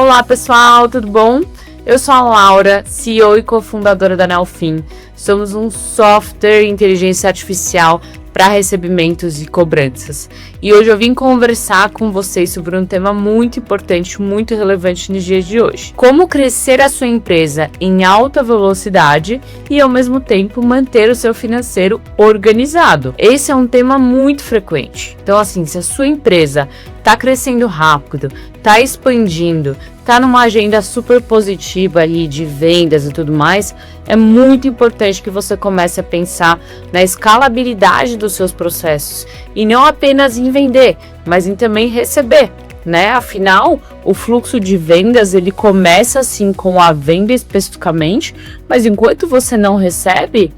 Olá pessoal, tudo bom? Eu sou a Laura, CEO e cofundadora da Nelfin. Somos um software de inteligência artificial para recebimentos e cobranças. E hoje eu vim conversar com vocês sobre um tema muito importante, muito relevante nos dias de hoje. Como crescer a sua empresa em alta velocidade e ao mesmo tempo manter o seu financeiro organizado. Esse é um tema muito frequente. Então assim, se a sua empresa está crescendo rápido, está expandindo, está numa agenda super positiva ali de vendas e tudo mais, é muito importante que você comece a pensar na escalabilidade dos seus processos e não apenas em vender, mas em também receber, né? Afinal, o fluxo de vendas ele começa assim com a venda especificamente, mas enquanto você não recebe,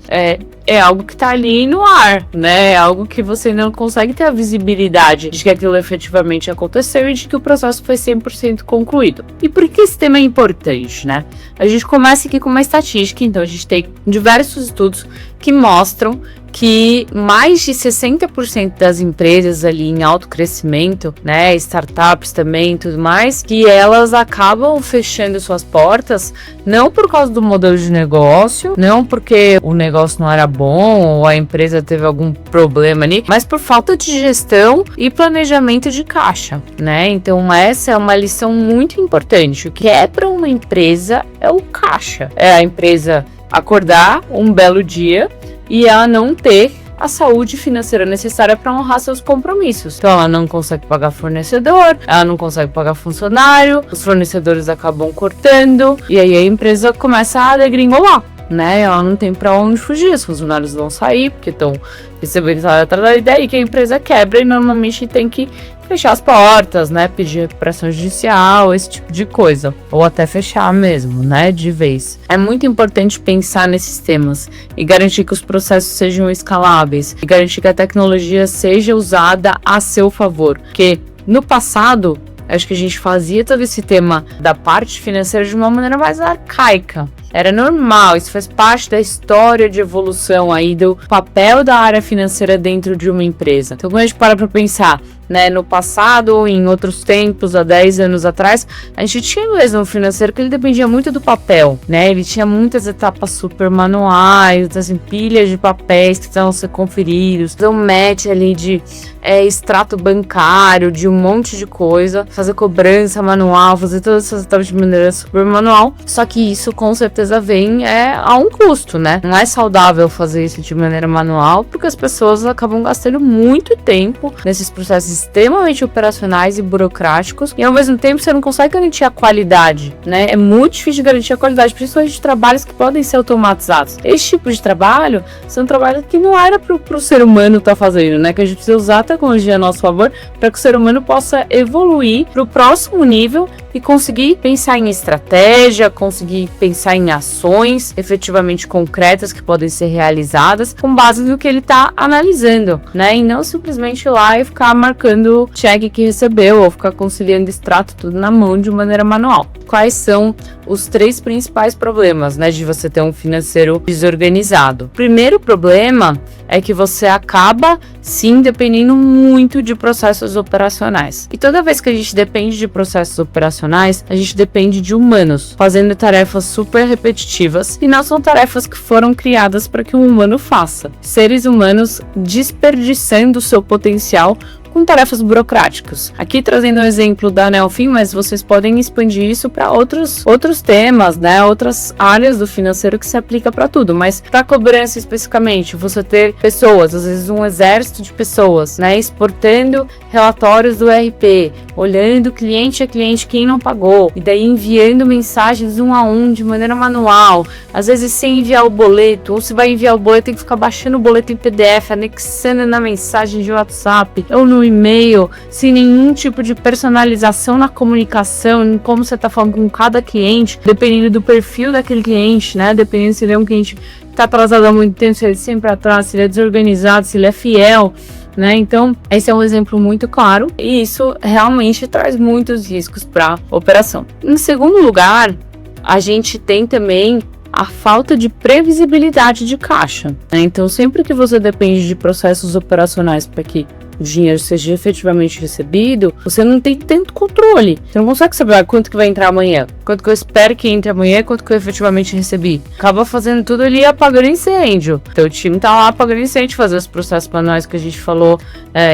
é algo que está ali no ar, né? É algo que você não consegue ter a visibilidade de que aquilo efetivamente aconteceu e de que o processo foi 100% concluído. E por que esse tema é importante, né? A gente começa aqui com uma estatística, então a gente tem diversos estudos que mostram que mais de 60% das empresas ali em alto crescimento, né, startups também e tudo mais, que elas acabam fechando suas portas não por causa do modelo de negócio, não porque o negócio não era bom ou a empresa teve algum problema ali, mas por falta de gestão e planejamento de caixa, né? Então essa é uma lição muito importante. O que é para uma empresa é o caixa. É a empresa acordar um belo dia e ela não ter a saúde financeira necessária para honrar seus compromissos. Então ela não consegue pagar fornecedor, ela não consegue pagar funcionário, os fornecedores acabam cortando e aí a empresa começa a degringolar, né? Ela não tem para onde fugir, os funcionários vão sair porque estão recebendo salário atrasado e daí que a empresa quebra e normalmente tem que fechar as portas, né, pedir recuperação judicial, esse tipo de coisa, ou até fechar mesmo, né, de vez. É muito importante pensar nesses temas e garantir que os processos sejam escaláveis e garantir que a tecnologia seja usada a seu favor, porque no passado acho que a gente fazia todo esse tema da parte financeira de uma maneira mais arcaica. Era normal, isso faz parte da história de evolução aí do papel da área financeira dentro de uma empresa. Então, quando a gente para pensar, né, no passado ou em outros tempos, há 10 anos atrás, a gente tinha mesmo um financeiro que ele dependia muito do papel, né? Ele tinha muitas etapas super manuais, assim, pilhas de papéis que precisavam ser conferidos, um match ali de extrato bancário, de um monte de coisa, fazer cobrança manual, fazer todas essas etapas de maneira super manual. Só que isso com certeza vem a um custo, né? Não é saudável fazer isso de maneira manual, porque as pessoas acabam gastando muito tempo nesses processos extremamente operacionais e burocráticos, e ao mesmo tempo você não consegue garantir a qualidade, né? É muito difícil de garantir a qualidade, principalmente de trabalhos que podem ser automatizados. Esse tipo de trabalho são trabalhos que não era para o ser humano estar fazendo, né? Que a gente precisa usar a tecnologia a nosso favor para que o ser humano possa evoluir para o próximo nível e conseguir pensar em estratégia, conseguir pensar em ações efetivamente concretas que podem ser realizadas com base no que ele está analisando, né? E não simplesmente ir lá e ficar marcando o cheque que recebeu ou ficar conciliando extrato tudo na mão de maneira manual. Quais são os 3 principais problemas, né, de você ter um financeiro desorganizado? O primeiro problema é que você acaba, sim, dependendo muito de processos operacionais. E toda vez que a gente depende de processos operacionais, a gente depende de humanos, fazendo tarefas super repetitivas e não são tarefas que foram criadas para que um humano faça. Seres humanos desperdiçando o seu potencial com tarefas burocráticas. Aqui trazendo um exemplo da Nelfin, mas vocês podem expandir isso para outros temas, né? Outras áreas do financeiro que se aplica para tudo, mas para cobrança especificamente, você ter pessoas, às vezes um exército de pessoas, né? Exportando relatórios do ERP, olhando cliente a cliente quem não pagou, e daí enviando mensagens um a um de maneira manual, às vezes sem enviar o boleto, ou se vai enviar o boleto tem que ficar baixando o boleto em PDF, anexando na mensagem de WhatsApp ou no e-mail, sem nenhum tipo de personalização na comunicação, em como você está falando com cada cliente, dependendo do perfil daquele cliente, né? Dependendo se ele é um cliente que está atrasado há muito tempo, se ele sempre atrasa, se ele é desorganizado, se ele é fiel, né? Então, esse é um exemplo muito claro e isso realmente traz muitos riscos para a operação. Em segundo lugar, a gente tem também a falta de previsibilidade de caixa, né? Então, sempre que você depende de processos operacionais para que o dinheiro seja efetivamente recebido, você não tem tanto controle. Você não consegue saber quanto que vai entrar amanhã, quanto que eu espero que entre amanhã, quanto que eu efetivamente recebi. Acaba fazendo tudo ali apagando incêndio. Então o time tá lá apagando incêndio, fazer os processos manuais que a gente falou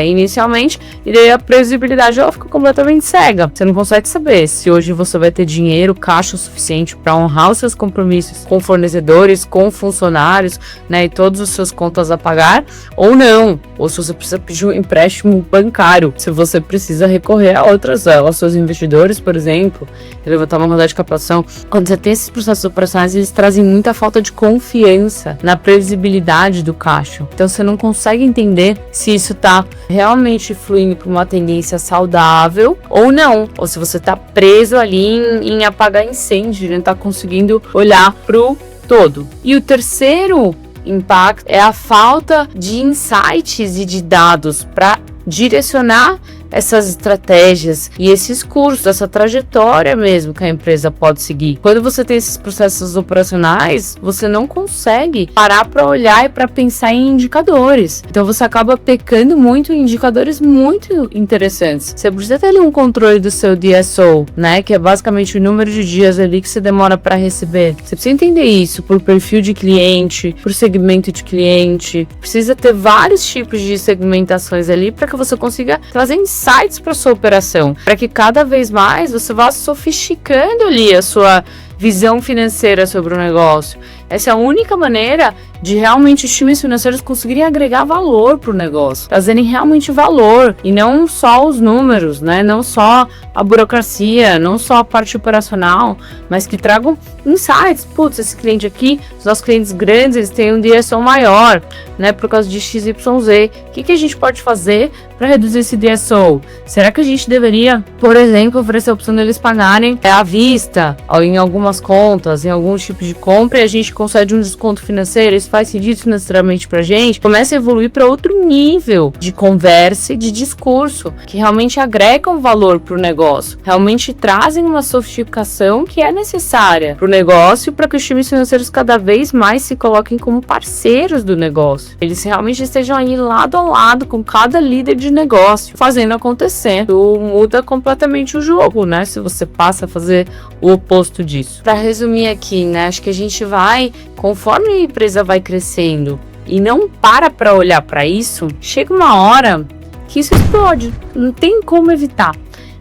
inicialmente, e daí a previsibilidade ela fica completamente cega. Você não consegue saber se hoje você vai ter dinheiro, caixa o suficiente para honrar os seus compromissos com fornecedores, com funcionários, né, e todas as suas contas a pagar, ou não. Ou se você precisa pedir um empréstimo bancário, se você precisa recorrer a outras, aos seus investidores, por exemplo, levantar uma rodada de captação. Quando você tem esses processos operacionais, eles trazem muita falta de confiança na previsibilidade do caixa. Então você não consegue entender se isso está realmente fluindo para uma tendência saudável ou não, ou se você está preso ali em apagar incêndio, não está conseguindo olhar pro todo. E o terceiro impacto é a falta de insights e de dados para direcionar essas estratégias e esses cursos, essa trajetória mesmo que a empresa pode seguir. Quando você tem esses processos operacionais, você não consegue parar para olhar e para pensar em indicadores. Então você acaba pecando muito em indicadores muito interessantes. Você precisa ter ali um controle do seu DSO, né, que é basicamente o número de dias ali que você demora para receber. Você precisa entender isso por perfil de cliente, por segmento de cliente. Precisa ter vários tipos de segmentações ali para que você consiga trazer insights para sua operação, para que cada vez mais você vá sofisticando ali a sua visão financeira sobre o negócio. Essa é a única maneira de realmente os times financeiros conseguirem agregar valor para o negócio, trazerem realmente valor e não só os números, né? Não só a burocracia, não só a parte operacional, mas que tragam insights. Putz, esse cliente aqui, os nossos clientes grandes, eles têm um DSO maior, né? Por causa de XYZ. O que a gente pode fazer para reduzir esse DSO? Será que a gente deveria, por exemplo, oferecer a opção deles pagarem à vista, ou em algumas contas, em alguns tipos de compra, e a gente concede um desconto financeiro? Isso faz sentido financeiramente pra gente? Começa a evoluir para outro nível de conversa e de discurso, que realmente agregam valor pro negócio, realmente trazem uma sofisticação que é necessária pro negócio, para que os times financeiros cada vez mais se coloquem como parceiros do negócio. Eles realmente estejam aí lado a lado com cada líder de negócio, fazendo acontecer. Isso muda completamente o jogo, né? Se você passa a fazer o oposto disso. Para resumir aqui, né? Acho que a gente vai, conforme a empresa vai crescendo e não para olhar para isso, chega uma hora que isso explode. Não tem como evitar.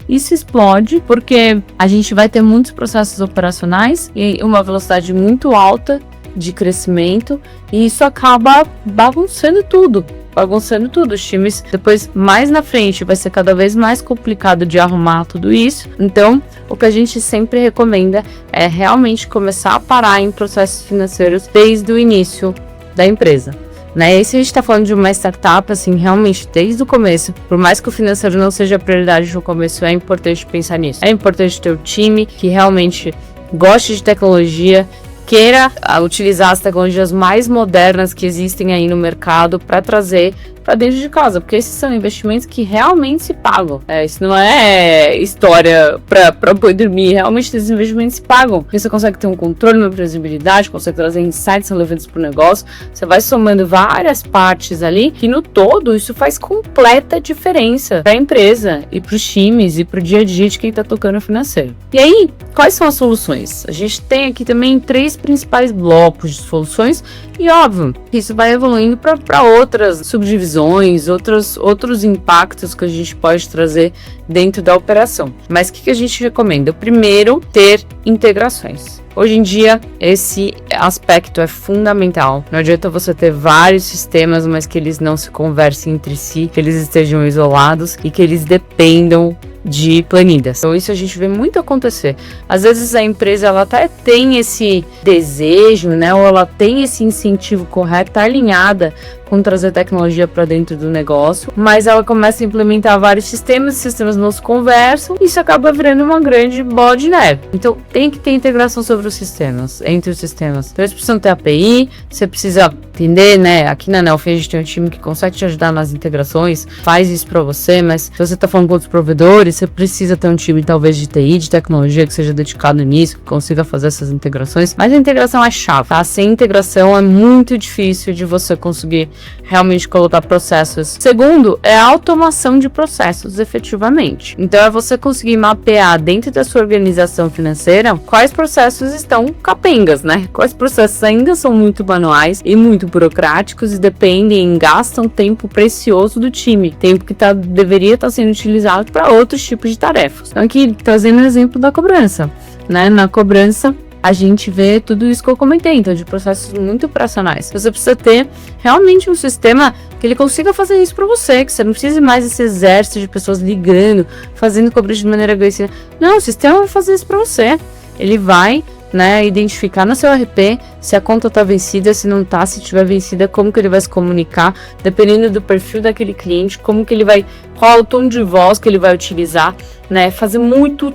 Isso explode porque a gente vai ter muitos processos operacionais e uma velocidade muito alta de crescimento, e isso acaba bagunçando tudo. Os times depois, mais na frente, vai ser cada vez mais complicado de arrumar tudo isso. Então, o que a gente sempre recomenda é realmente começar a parar em processos financeiros desde o início da empresa, né? E se a gente está falando de uma startup, assim, realmente desde o começo, por mais que o financeiro não seja a prioridade no começo, é importante pensar nisso. É importante ter um time que realmente goste de tecnologia, queira utilizar as tecnologias mais modernas que existem aí no mercado para trazer para dentro de casa, porque esses são investimentos que realmente se pagam. Isso não é história para poder dormir, realmente esses investimentos se pagam, porque você consegue ter um controle, uma previsibilidade, consegue trazer insights relevantes para o negócio, você vai somando várias partes ali, que no todo isso faz completa diferença para a empresa e para os times e para o dia a dia de quem está tocando o financeiro. E aí, quais são as soluções? A gente tem aqui também 3 principais blocos de soluções, e óbvio, isso vai evoluindo para outras subdivisões, outros impactos que a gente pode trazer dentro da operação. Mas o que a gente recomenda? Primeiro, ter integrações. Hoje em dia, esse aspecto é fundamental. Não adianta você ter vários sistemas, mas que eles não se conversem entre si, que eles estejam isolados e que eles dependam de planilhas. Então isso a gente vê muito acontecer. Às vezes a empresa ela até tem esse desejo, né, ou ela tem esse incentivo correto, tá alinhada com trazer tecnologia para dentro do negócio, mas ela começa a implementar vários sistemas, os sistemas não se conversam, e isso acaba virando uma grande bola de neve. Então tem que ter integração sobre os sistemas, entre os sistemas. Então eles precisam ter API, você precisa entender, né, aqui na Nelfin a gente tem um time que consegue te ajudar nas integrações, faz isso para você, mas se você tá falando com outros provedores, você precisa ter um time talvez de TI, de tecnologia, que seja dedicado nisso, que consiga fazer essas integrações, mas a integração é chave, tá? Sem integração é muito difícil de você conseguir realmente colocar processos. Segundo, é a automação de processos, efetivamente. Então, é você conseguir mapear dentro da sua organização financeira quais processos estão capengas, né? Quais processos ainda são muito manuais e muito burocráticos e dependem, gastam tempo precioso do time, tempo que deveria estar sendo utilizado para outros tipos de tarefas. Então, aqui trazendo o exemplo da cobrança, né? Na cobrança, a gente vê tudo isso que eu comentei, então, de processos muito operacionais. Você precisa ter realmente um sistema que ele consiga fazer isso para você, que você não precise mais desse exército de pessoas ligando, fazendo cobrança de maneira agressiva. Não, o sistema vai fazer isso para você. Ele vai, né, identificar no seu RP se a conta tá vencida, se não tá, se tiver vencida, como que ele vai se comunicar, dependendo do perfil daquele cliente, como que ele vai, qual o tom de voz que ele vai utilizar, né, fazer muito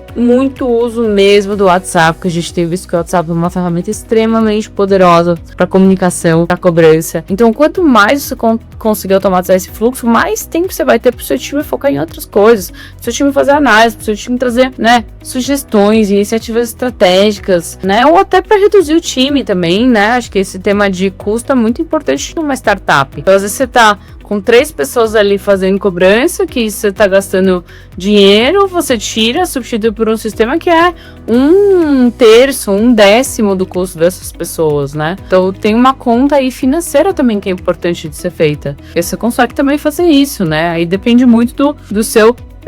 uso mesmo do WhatsApp, porque a gente tem visto que o WhatsApp é uma ferramenta extremamente poderosa para comunicação, para cobrança. Então, quanto mais você conseguir automatizar esse fluxo, mais tempo você vai ter para o seu time focar em outras coisas, para o seu time fazer análise, para o seu time trazer, né, sugestões, iniciativas estratégicas, né, ou até para reduzir o time também, né. Acho que esse tema de custo é muito importante numa startup. Então, às vezes você tá com 3 pessoas ali fazendo cobrança, que você está gastando dinheiro, você tira, substitui por um sistema que é 1/3, 1/10 do custo dessas pessoas, né? Então tem uma conta aí financeira também que é importante de ser feita. E você consegue também fazer isso, né? Aí depende muito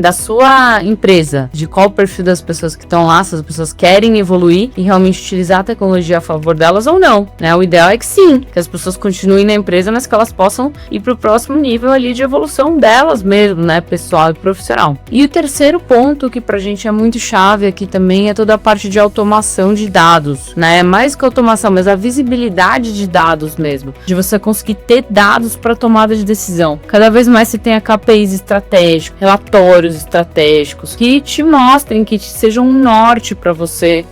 da sua empresa, de qual o perfil das pessoas que estão lá, se as pessoas querem evoluir e realmente utilizar a tecnologia a favor delas ou não, né? O ideal é que sim, que as pessoas continuem na empresa, mas que elas possam ir para o próximo nível ali de evolução delas mesmo, né? Pessoal e profissional. E o terceiro ponto que pra gente é muito chave aqui também é toda a parte de automação de dados, né? Mais que automação, mas a visibilidade de dados mesmo, de você conseguir ter dados para tomada de decisão. Cada vez mais você tem KPIs estratégicos, relatórios estratégicos que te mostrem, que sejam um norte para você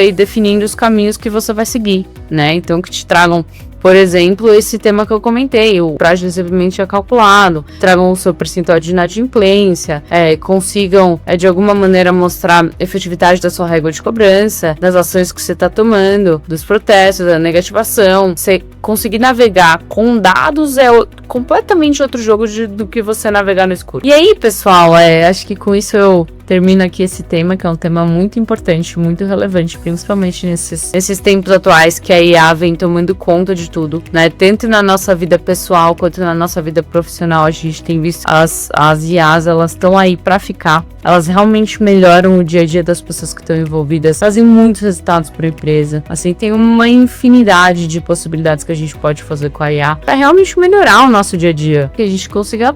ir definindo os caminhos que você vai seguir, né? Então que te tragam, por exemplo, esse tema que eu comentei, o prazo de recebimento é calculado, tragam o seu percentual de inadimplência, consigam, de alguma maneira, mostrar a efetividade da sua régua de cobrança, das ações que você está tomando, dos protestos, da negativação. Você conseguir navegar com dados é completamente outro jogo do que você navegar no escuro. E aí, pessoal, acho que com isso eu termino aqui esse tema, que é um tema muito importante, muito relevante, principalmente nesses tempos atuais que a IA vem tomando conta de tudo, né? Tanto na nossa vida pessoal quanto na nossa vida profissional. A gente tem visto as IAs, elas estão aí para ficar. Elas realmente melhoram o dia a dia das pessoas que estão envolvidas, fazem muitos resultados para a empresa. Assim, tem uma infinidade de possibilidades que a gente pode fazer com a IA para realmente melhorar o nosso dia a dia, que a gente consiga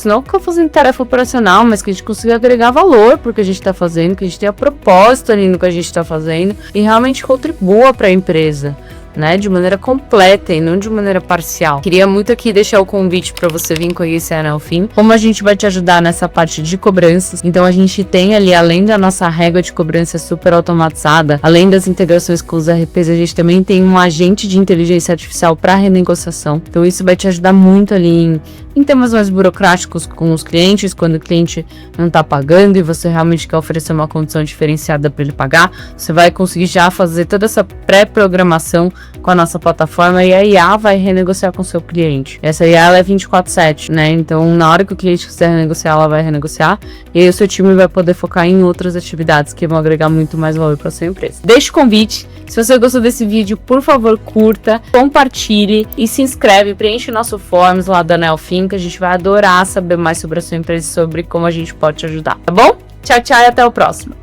não ficar fazendo tarefa operacional, mas que a gente consiga agregar valor pro que a gente tá fazendo, que a gente tenha propósito ali no que a gente tá fazendo e realmente contribua para a empresa, né, de maneira completa e não de maneira parcial. Queria muito aqui deixar o convite para você vir conhecer a Nelfin, como a gente vai te ajudar nessa parte de cobranças. Então a gente tem ali, além da nossa régua de cobrança super automatizada, além das integrações com os RPs, a gente também tem um agente de inteligência artificial para renegociação. Então isso vai te ajudar muito ali em temas mais burocráticos com os clientes, quando o cliente não está pagando e você realmente quer oferecer uma condição diferenciada para ele pagar, você vai conseguir já fazer toda essa pré-programação com a nossa plataforma e a IA vai renegociar com o seu cliente. Essa IA ela é 24/7, né? Então, na hora que o cliente quiser renegociar, ela vai renegociar e aí o seu time vai poder focar em outras atividades que vão agregar muito mais valor para a sua empresa. Deixe o convite. Se você gostou desse vídeo, por favor, curta, compartilhe e se inscreve, preenche o nosso forms lá da Nelfin, que a gente vai adorar saber mais sobre a sua empresa e sobre como a gente pode te ajudar, tá bom? Tchau, tchau e até o próximo.